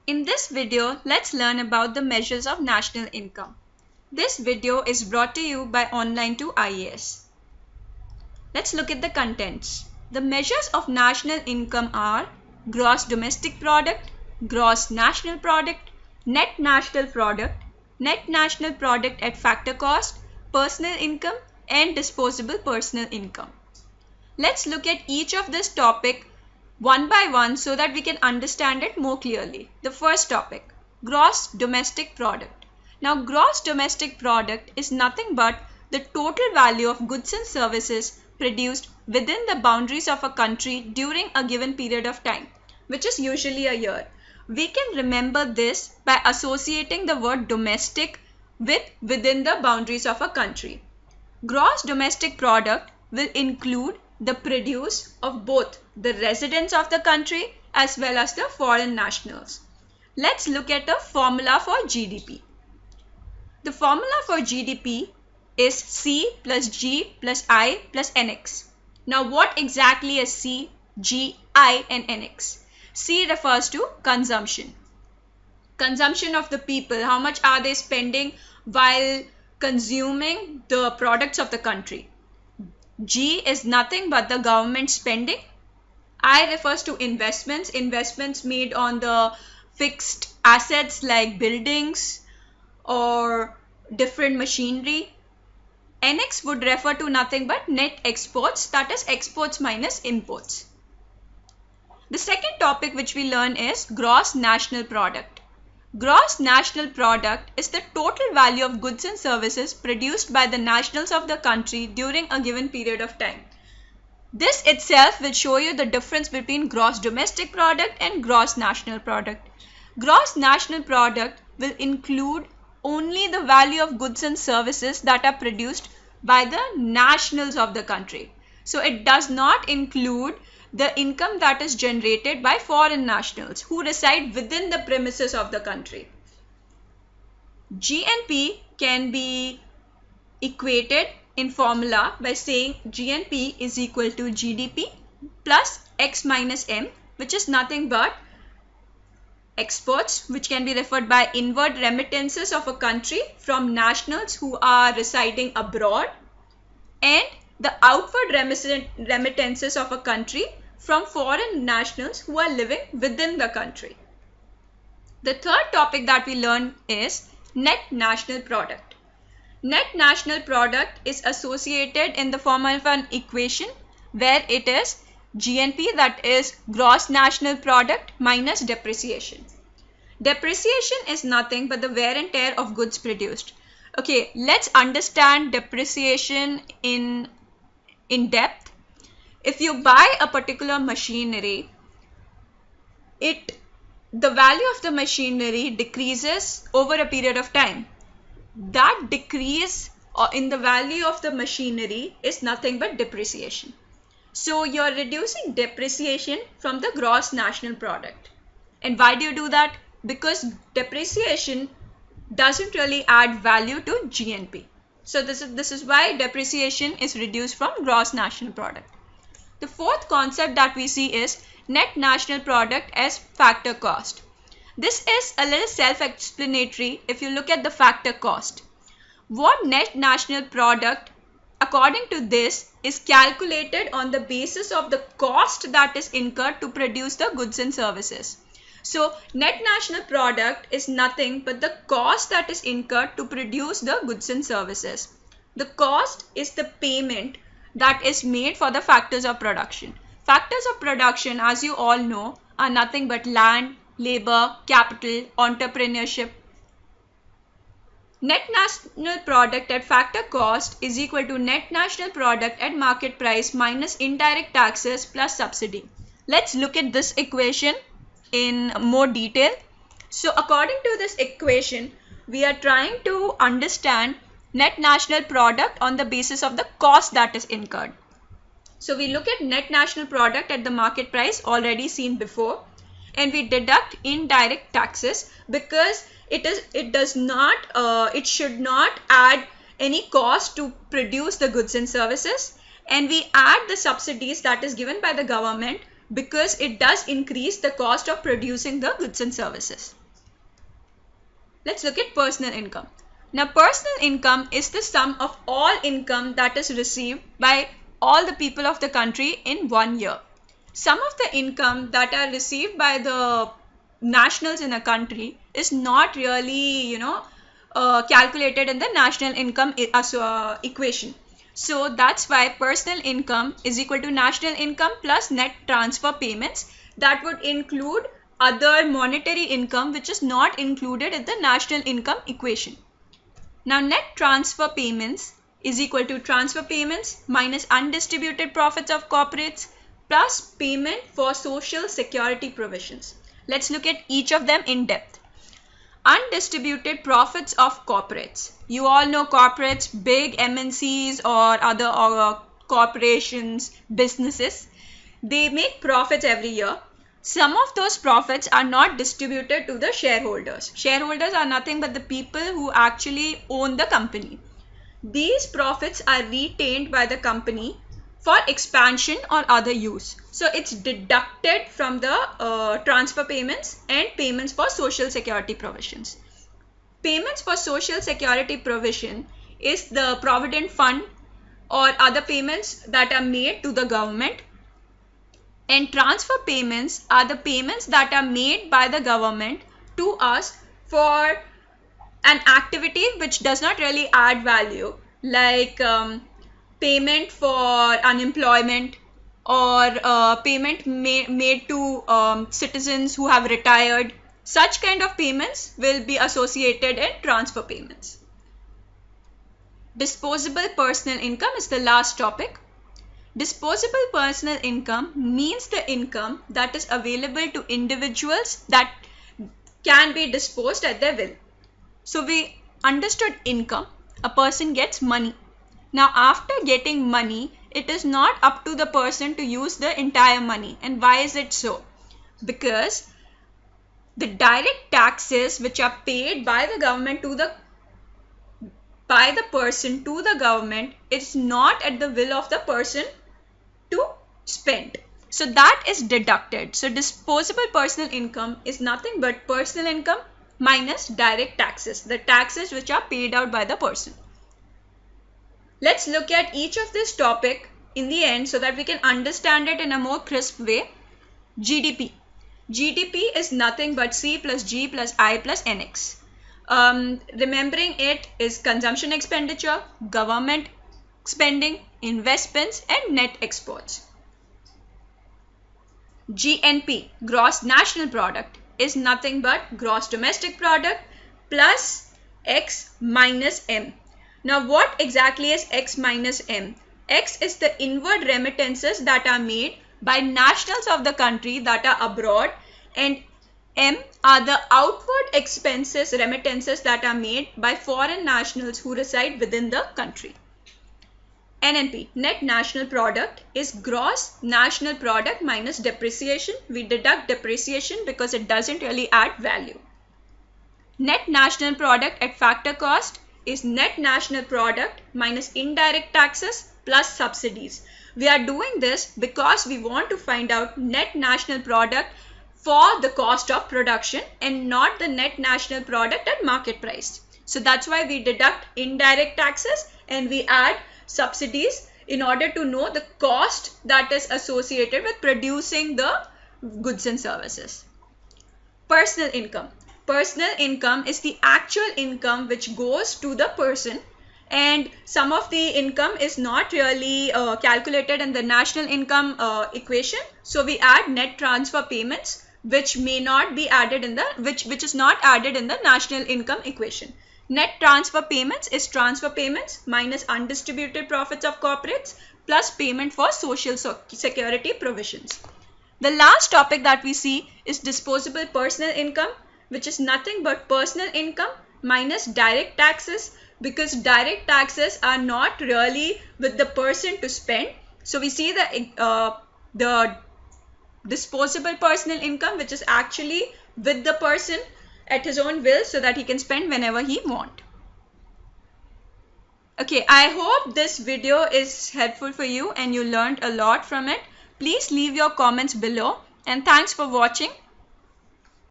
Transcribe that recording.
In this video, let's learn about the measures of national income. This video is brought to you by Online to IAS. Let's look at the contents. The measures of national income are gross domestic product, gross national product, net national product at factor cost, personal income, and disposable personal income. Let's look at each of this topic one by one so that we can understand it more clearly. The first topic, gross domestic product. Now, gross domestic product is nothing but the total value of goods and services produced within the boundaries of a country during a given period of time, which is usually a year. We can remember this by associating the word domestic with within the boundaries of a country. Gross domestic product will include the produce of both the residents of the country as well as the foreign nationals. Let's look at a formula for GDP. The formula for GDP is C plus G plus I plus NX. Now, what exactly is C, G, I and NX? C refers to consumption. Consumption of the people. How much are they spending while consuming the products of the country? G is nothing but the government spending. I refers to investments made on the fixed assets like buildings or different machinery. NX would refer to nothing but net exports, that is exports minus imports. The second topic which we learn is gross national product. Gross national product is the total value of goods and services produced by the nationals of the country during a given period of time. This itself will show you the difference between gross domestic product and gross national product. Gross national product will include only the value of goods and services that are produced by the nationals of the country. So it does not include the income that is generated by foreign nationals who reside within the premises of the country. GNP can be equated in formula by saying GNP is equal to GDP plus X minus M, which is nothing but exports, which can be referred by inward remittances of a country from nationals who are residing abroad, and the outward remittances of a country from foreign nationals who are living within the country. The third topic that we learn is net national product. Net national product is associated in the form of an equation where it is GNP, that is gross national product, minus depreciation. Depreciation is nothing but the wear and tear of goods produced. Okay, let's understand depreciation in depth. If you buy a particular machinery, the value of the machinery decreases over a period of time. That decrease in the value of the machinery is nothing but depreciation. So you're reducing depreciation from the gross national product. And why do you do that? Because depreciation doesn't really add value to GNP. So this is why depreciation is reduced from gross national product. The fourth concept that we see is net national product as factor cost. This is a little self-explanatory if you look at the factor cost. What net national product, according to this, is calculated on the basis of the cost that is incurred to produce the goods and services. So net national product is nothing but the cost that is incurred to produce the goods and services. The cost is the payment that is made for the factors of production. Factors of production, as you all know, are nothing but land, labor, capital, entrepreneurship. Net national product at factor cost is equal to net national product at market price minus indirect taxes plus subsidy. Let's look at this equation in more detail. So according to this equation, we are trying to understand net national product on the basis of the cost that is incurred. So we look at net national product at the market price, already seen before, and we deduct indirect taxes because it should not add any cost to produce the goods and services, and we add the subsidies that is given by the government because it does increase the cost of producing the goods and services. Let's look at personal income. Now, personal income is the sum of all income that is received by all the people of the country in 1 year. Some of the income that are received by the nationals in a country is not really, calculated in the national income equation. So that's why personal income is equal to national income plus net transfer payments. That would include other monetary income which is not included in the national income equation. Now, net transfer payments is equal to transfer payments minus undistributed profits of corporates plus payment for social security provisions. Let's look at each of them in depth. Undistributed profits of corporates. You all know corporates, big MNCs or other corporations, businesses. They make profits every year. Some of those profits are not distributed to the shareholders. Shareholders are nothing but the people who actually own the company. These profits are retained by the company for expansion or other use. So it's deducted from the transfer payments and payments for social security provisions. Payments for social security provision is the provident fund or other payments that are made to the government, and transfer payments are the payments that are made by the government to us for an activity which does not really add value, like payment for unemployment or payment made to citizens who have retired. Such kind of payments will be associated in transfer payments. Disposable personal income is the last topic. Disposable personal income means the income that is available to individuals that can be disposed at their will. So we understood income. A person gets money. Now, after getting money, it is not up to the person to use the entire money. And why is it so? Because the direct taxes which are paid by the government to the person to the government, it's not at the will of the person to spend. So that is deducted. So disposable personal income is nothing but personal income minus direct taxes, the taxes which are paid out by the person. Let's look at each of this topic in the end so that we can understand it in a more crisp way. GDP. GDP is nothing but C plus G plus I plus NX. Remembering it is consumption expenditure, government spending, investments and net exports. GNP, gross national product, is nothing but gross domestic product plus X minus M. Now, what exactly is X minus M? X is the inward remittances that are made by nationals of the country that are abroad, and M are the outward expenses, remittances that are made by foreign nationals who reside within the country. NNP, net national product, is gross national product minus depreciation. We deduct depreciation because it doesn't really add value. Net national product at factor cost is net national product minus indirect taxes plus subsidies. We are doing this because we want to find out net national product for the cost of production and not the net national product at market price. So that's why we deduct indirect taxes and we add subsidies in order to know the cost that is associated with producing the goods and services. Personal income. Personal income is the actual income which goes to the person, and some of the income is not really calculated in the national income equation. So we add net transfer payments which may not be added in the which is not added in the national income equation. Net transfer payments is transfer payments minus undistributed profits of corporates plus payment for social security provisions. The last topic that we see is disposable personal income, which is nothing but personal income minus direct taxes, because direct taxes are not really with the person to spend. So we see the disposable personal income, which is actually with the person at his own will so that he can spend whenever he wants. Okay, I hope this video is helpful for you and you learned a lot from it. Please leave your comments below, and thanks for watching.